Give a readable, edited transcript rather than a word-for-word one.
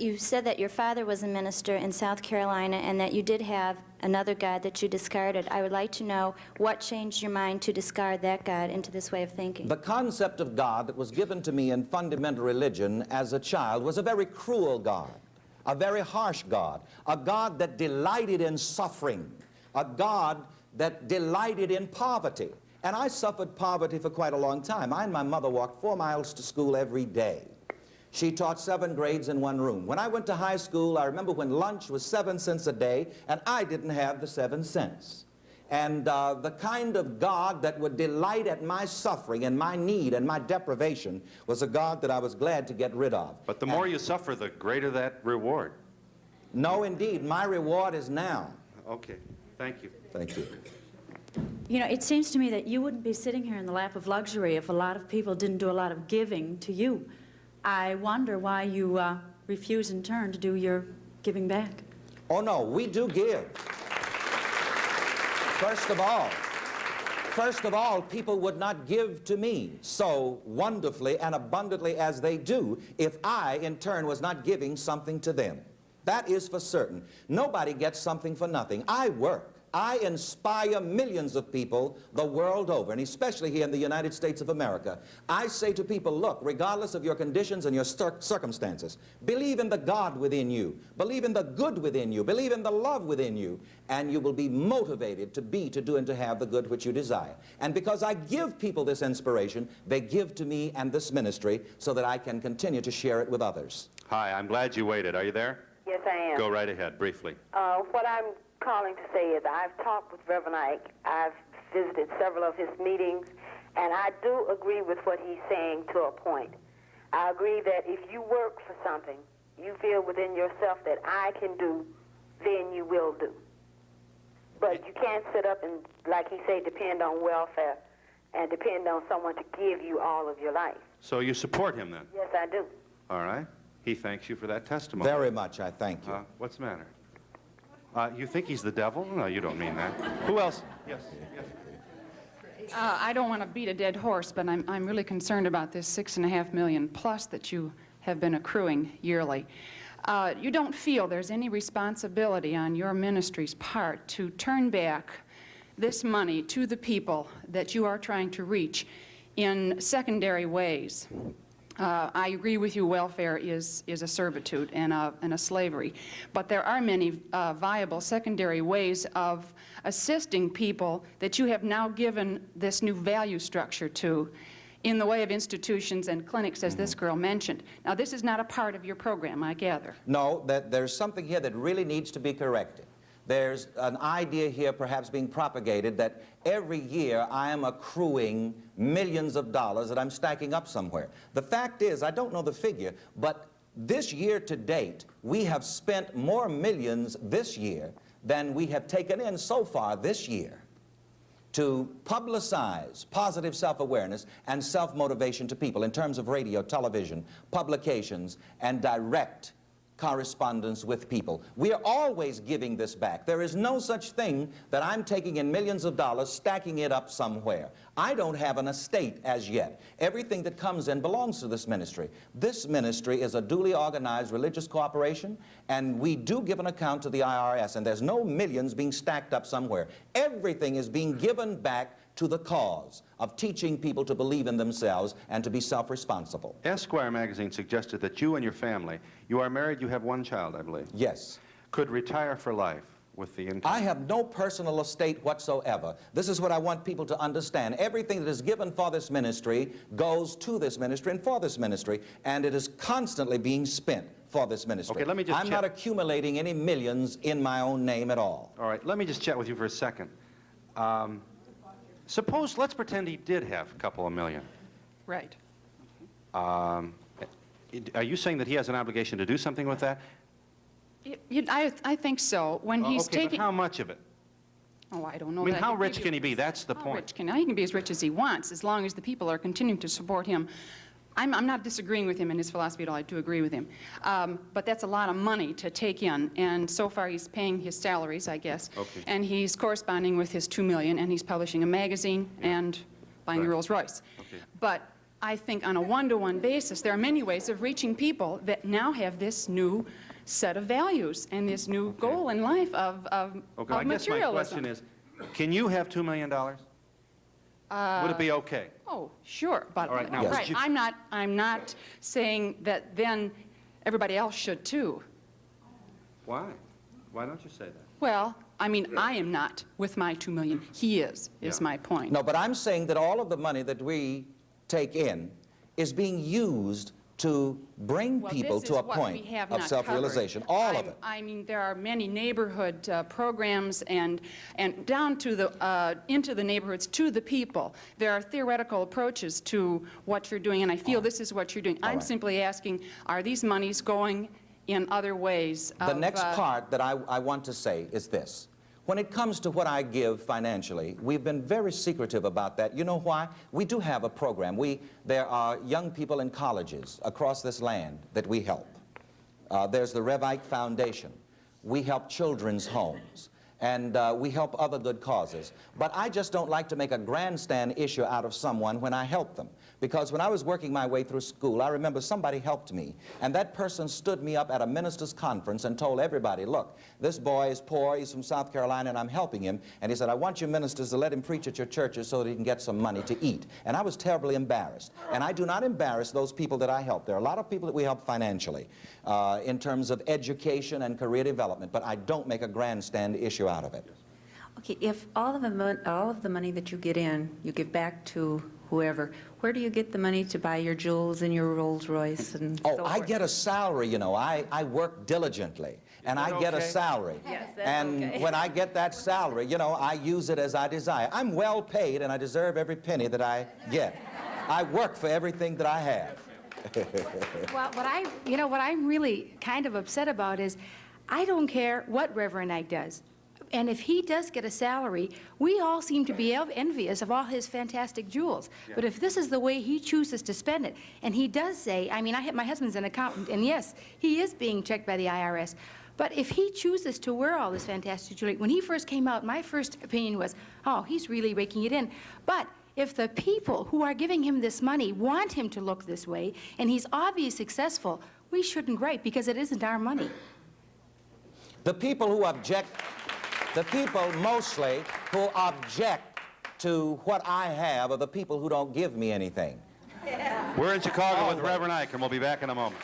you said that your father was a minister in South Carolina and that you did have another God that you discarded. I would like to know what changed your mind to discard that God into this way of thinking. The concept of God that was given to me in fundamental religion as a child was a very cruel God, a very harsh God, a God that delighted in suffering, a God that delighted in poverty. And I suffered poverty for quite a long time. I and my mother walked 4 miles to school every day. She taught 7 grades in one room. When I went to high school, I remember when lunch was 7 cents a day, and I didn't have the 7 cents. And the kind of God that would delight at my suffering and my need and my deprivation was a God that I was glad to get rid of. But the more you suffer, the greater that reward. No, indeed. My reward is now. Okay. Thank you. Thank you. You know, it seems to me that you wouldn't be sitting here in the lap of luxury if a lot of people didn't do a lot of giving to you. I wonder why you refuse in turn to do your giving back. Oh, no, we do give. First of all, people would not give to me so wonderfully and abundantly as they do if I, in turn, was not giving something to them. That is for certain. Nobody gets something for nothing. I work. I inspire millions of people the world over, and especially here in the United States of America. I say to people, look, regardless of your conditions and your circumstances, believe in the God within you, believe in the good within you, believe in the love within you, and you will be motivated to be, to do, and to have the good which you desire. And because I give people this inspiration, they give to me and this ministry so that I can continue to share it with others. Hi, I'm glad you waited. Are you there? Yes, I am. Go right ahead, briefly. What I'm calling to say is I've talked with Reverend Ike. I've visited several of his meetings, and I do agree with what he's saying to a point. I agree that if you work for something, you feel within yourself that I can do, then you will do. But you can't sit up and, like he said, depend on welfare and depend on someone to give you all of your life. So you support him then? Yes, I do. All right. He thanks you for that testimony. Very much, I thank you. What's the matter? You think he's the devil? No, you don't mean that. Who else? Yes, yes. I don't want to beat a dead horse, but I'm really concerned about this $6.5 million plus that you have been accruing yearly. You don't feel there's any responsibility on your ministry's part to turn back this money to the people that you are trying to reach in secondary ways. I agree with you, welfare is a servitude and a slavery. But there are many viable secondary ways of assisting people that you have now given this new value structure to in the way of institutions and clinics, as this girl mentioned. Now, this is not a part of your program, I gather. No, there's something here that really needs to be corrected. There's an idea here perhaps being propagated that every year I am accruing millions of dollars that I'm stacking up somewhere. The fact is, I don't know the figure, but this year to date, we have spent more millions this year than we have taken in so far this year to publicize positive self-awareness and self-motivation to people in terms of radio, television, publications, and direct correspondence with people. We are always giving this back. There is no such thing that I'm taking in millions of dollars, stacking it up somewhere. I don't have an estate as yet. Everything that comes in belongs to this ministry. This ministry is a duly organized religious corporation, and we do give an account to the IRS, and there's no millions being stacked up somewhere. Everything is being given back to the cause of teaching people to believe in themselves and to be self-responsible. Esquire magazine suggested that you and your family, you are married, you have one child, I believe. Yes. Could retire for life with the income. I have no personal estate whatsoever. This is what I want people to understand. Everything that is given for this ministry goes to this ministry and for this ministry, and it is constantly being spent for this ministry. Okay, let me just I'm not accumulating any millions in my own name at all. All right, let me just chat with you for a second. Suppose, let's pretend he did have a couple of million. Right. Are you saying that he has an obligation to do something with that? I think so. When he's okay, taking... but how much of it? Oh, I don't know. I mean, that. how rich can he be? That's the How point. rich can he can be as rich as he wants, as long as the people are continuing to support him. I'm not disagreeing with him in his philosophy at all. I do agree with him. But that's a lot of money to take in, and so far he's paying his salaries, I guess. Okay. And he's corresponding with his $2 million, and he's publishing a magazine and buying the Rolls Royce. Okay. But I think on a one-to-one basis, there are many ways of reaching people that now have this new set of values and this new goal in life of Okay, I guess my materialism. question is, can you have $2 million? Would it be okay? Oh, sure, but All right, now, Yes. would you- I'm not saying that then everybody else should too. Why? Why don't you say that? Well, I mean, I am not with my 2 million. He is Yeah. my point. No, but I'm saying that all of the money that we take in is being used to bring Well, people this to a is what point we have of not self-realization. covered. All of it. I mean, there are many neighborhood programs and down to the into the neighborhoods to the people. There are theoretical approaches to what you're doing, and I feel this is what you're doing. I'm right. simply asking, are these monies going in other ways? The next part that I want to say is this. When it comes to what I give financially, we've been very secretive about that. You know why? We do have a program. There are young people in colleges across this land that we help. There's the Rev. Ike Foundation. We help children's homes. And we help other good causes. But I just don't like to make a grandstand issue out of someone when I help them. Because when I was working my way through school, I remember somebody helped me. And that person stood me up at a minister's conference and told everybody, look, this boy is poor, he's from South Carolina, and I'm helping him. And he said, I want you ministers to let him preach at your churches so that he can get some money to eat. And I was terribly embarrassed. And I do not embarrass those people that I help. There are a lot of people that we help financially in terms of education and career development, but I don't make a grandstand issue out of it. Okay, if all of the money that you get in, you give back to whoever, where do you get the money to buy your jewels and your Rolls Royce and Oh, so I forth? get a salary, you know. I work diligently, and I get a okay? salary. Yes, that's And okay. when I get that salary, you know, I use it as I desire. I'm well paid, and I deserve every penny that I get. I work for everything that I have. Well, what I'm really kind of upset about is, I don't care what Reverend Ike does. And if he does get a salary, we all seem to be envious of all his fantastic jewels. But if this is the way he chooses to spend it, and he does say, I mean, my husband's an accountant, and yes, he is being checked by the IRS. But if he chooses to wear all this fantastic jewelry, when he first came out, my first opinion was, oh, he's really raking it in. But if the people who are giving him this money want him to look this way, and he's obviously successful, we shouldn't gripe, because it isn't our money. The people who object, the people mostly who object to what I have are the people who don't give me anything. We're in Chicago with Reverend Ike, and we'll be back in a moment.